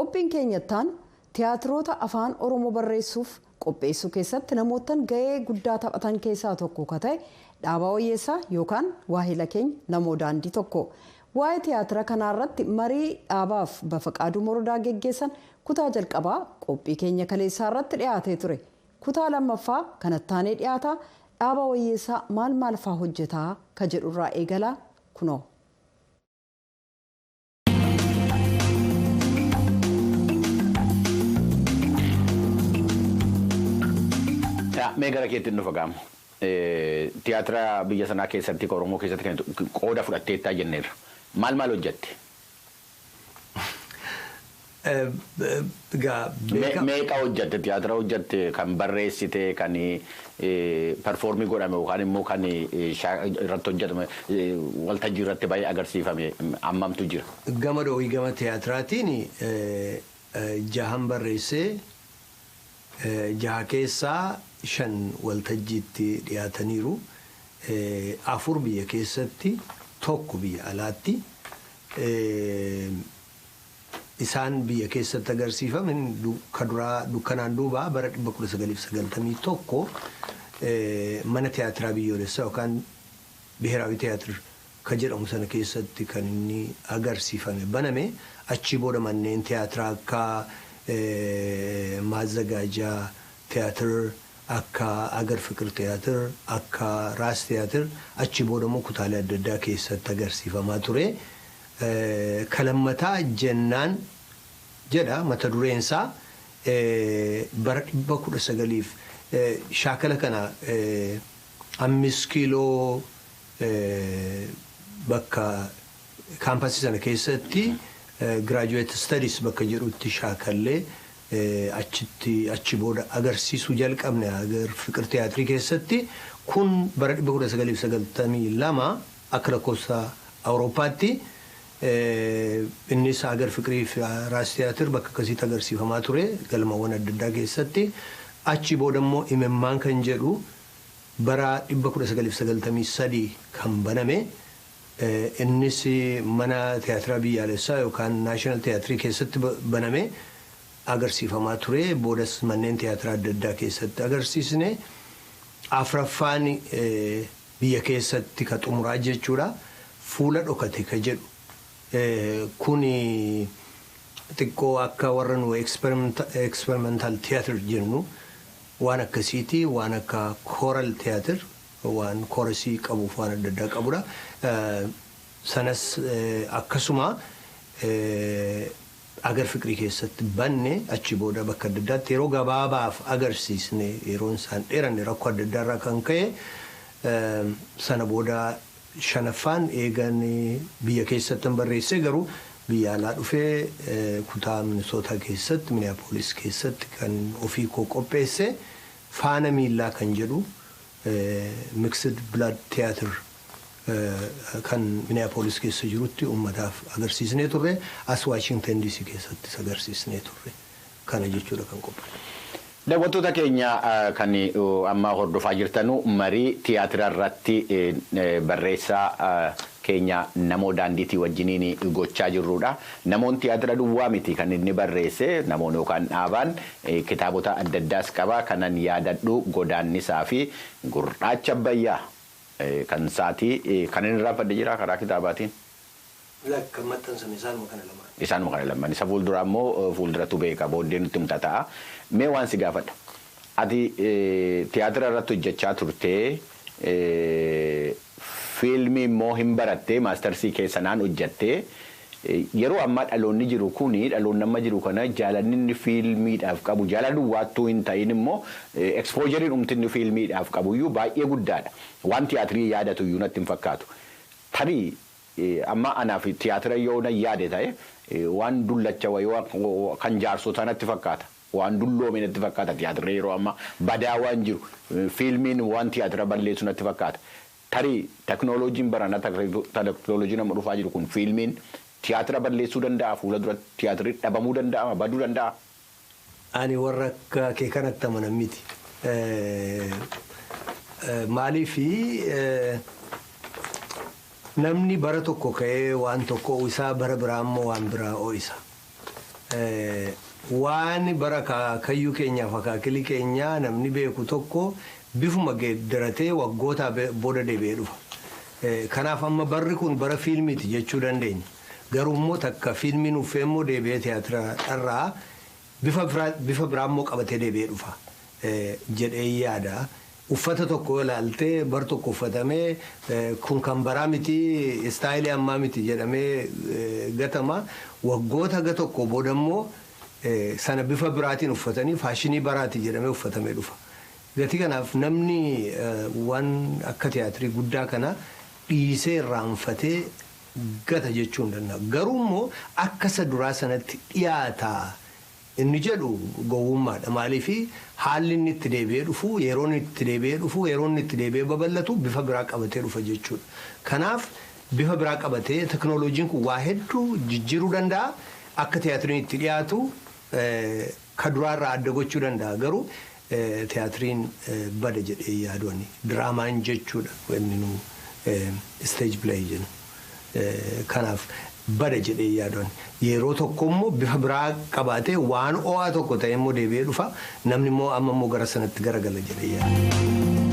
Qophiin keenyattaan tiyaatiroota afaan Oromoo barreessuuf qopheessuu keessatti namootaan gahee guddaa taphatan keessaa tokko ka ta'e Dhaabaa Wayyeessaa yookaan waahila keenya namoo daandii tokko. Waa'ee tiyaatira kanaarratti marii dhaabaaf Bafaqaaduu Morodaa geggeessan kutaa jalqabaa qophii keenya kaleessaa irratti dhiyaatee ture. Kutaa lammaffaa kanattaanee dhiyaataa Dhaabaa Wayyeessaa maal faa hojjetaa ka jedhurraa eegalaa kunoo. Meegara keetti nu fagaamu. Tiyaatira biyya sanaa keessatti Oromoo keessatti qooda fudhatteettaa jenneerra. Maal hojjette? Meeqa hojjette? Tiyaatira hojjette kan barreessite kan performii godhame yookaan immoo kan irratti hojjetame waltajjii irratti baay'ee agarsiifame ammamtu jira? Gama dhoowwii gama tiyaatiraatiin jahan barreessee jaha keessaa 5 waltajjiitti dhiyaataniiru 4 biyya keessatti 1 biyya alaatti isaan biyya keessatti agarsiifaman dukkanaan duubaa bara 1991 mana tiyaatiraa biyyoolessaa yookaan biheraawi tiyaatir ka jedhamu sana keessatti kan inni agarsiifame baname achi booda manneen tiyaatiraa akka maazagajaa tiyaatir akka agar fikir tiyaatir akka raas tiyaatir achi booda immoo kutaalee adda addaa keessatti agarsiifamaa ture. Kalammataa jennaan jedha mata dureensaa bara 1900 shaakala kana 5 kiiloo bakka kaampasii sana keessatti graduate studies bakka jedhutti shaakallee achi booda agarsiisuu jalqabne agar fikir tiyaatirii keessatti kun bara 1992 akka lakkoofsa Awurooppaatti innis agar fikirii fi raas tiyaatir bakka akkasitti agarsiifamaa ture galmawwan adda addaa keessatti achi booda immoo imimmaan kan jedhu bara 1993 kan baname innis mana tiyaatiraa biyyaalessaa yookaan naashinaal tiyaatirii keessatti baname agarsiifamaa ture boodas manneen tiyaatiraa adda addaa keessatti agarsiisne afraffaan biyya keessatti ka xumuraa jechuudha fuula dhokate ka jedhu kuni xiqqoo akka warra nu experimental theater jennu waan akkasiiti waan akka choral theater waan chorusii qabuuf waan adda addaa qabudha sanas akkasuma agar fikirii keessatti banne achi booda bakka adda addaatti yeroo gabaabaaf agarsiisne yeroon isaan dheeranne rakkoo adda addaa irraa kan ka'e sana booda shanaffaan eegan biyya keessatti barreessee garuu biyya alaa dhufee kutaa Minisootaa keessatti Minneapolis keessatti kan ofii koo qopheesse faana miillaa kan jedhu mixed blood theater kan Minneapolis keessa jirutti ummataaf agarsiisnee turre as Washington DC keessatti agarsiisnee turre kana jechuudha kan qophaa'e. Daawwattoota keenya kan amma hordofaa jirtanu marii tiyaatira irratti barreessaa keenya namoo daandiitii wajjiniin gochaa jirrudha. Namoon tiyaatira duwwaa miti kan inni barreesse namoonni yookaan dhaabaan kitaabota adda addaas qaba kanan yaadadhu godaannisaa fi gurraacha abbayyaa kan saatii kan inni raafadde jira karaa kitaabaatiin. Lakka maxxansan isaanuma kana lamaan isa fuuldura immoo fuulduratu beeka booddee nutti himta ta'a. Mee waan si gaafadha. Ati tiyaatira irratti hojjechaa turtee fiilmii immoo hin barattee maastarsii keessanaan hojjattee yeroo ammaa dhaloonni jiru kuni dhaloonni amma jiru kana jaalanni fiilmiidhaaf qabu jaalala duwwaattuu hin ta'in immoo ekspoojeriin umtinni fiilmiidhaaf qabuyyuu baay'ee guddaadha. Waan tiyaatirii yaadatu iyyuu natti hin fakkaatu. Tarii amma anaaf tiyaatira yoo na yaade ta'e waan dullacha wayii kan jaarsotaa natti fakkaata. Waan dulloome natti fakkaata tiyaatira yeroo amma badaa waan jiru fiilmiin waan tiyaatira balleessu natti fakkaata. Tarii teknooloojiin baranaa teknooloojiin amma dhufaa jiru kun fiilmiin tiyaatira balleessuu danda'a fuula dura tiyaatirri dhabamuu danda'a baduu danda'a. Ani warra kee kanatti amanan miti. Maaliifi namni bara tokko ka'ee waan tokko isaa bara biraa immoo waan biraa isa. waan bara kayyuu keenyaaf akaakilii keenyaa namni beeku tokko bifuma geeddaratee waggoota booda deebi'ee dhufa. Kanaaf amma barri kun bara fiilmiiti jechuu dandeenya. Garuu immoo takka fiilmiin uffee immoo deebi'ee tiyaatira irraa bifa biraa immoo qabatee deebi'ee dhufa jedhee yaada. Uffata tokko ilaaltee bar tokko uffatamee kun kan baraa miti istaayilii ammaa miti jedhamee gatama. Waggoota tokko booda immoo sana bifa biraatiin uffatanii faashinii baraati jedhamee uffatamee dhufa. Gatii kanaaf namni waan akka tiyaatirii guddaa kana dhiisee irraanfatee gata jechuun danda'a. Garuu immoo akka isa duraa sanatti dhiyaataa inni jedhu gowwummaadha. Maaliif haalli inni itti deebi'ee dhufu, yeroon itti deebi'ee dhufu, yeroon itti deebi'ee babal'atu bifa biraa qabatee dhufa jechuudha. Kanaaf bifa biraa qabatee teknooloojiin kun waa hedduu jijjiiruu danda'a. Akka tiyaatiriin itti dhiyaatu ka duraarraa adda gochuu danda'a. Garuu tiyaatiriin bada jedhee yaadoonni diraamaan jechuudha wanni nu stage play jennu. Kanaaf bada jedhee yaadoonni yeroo tokko immoo bifa biraa qabaatee waan ho'aa tokko ta'e immoo deebi'ee dhufa namni immoo amma immoo gara sanatti garagala jedhee yaadu.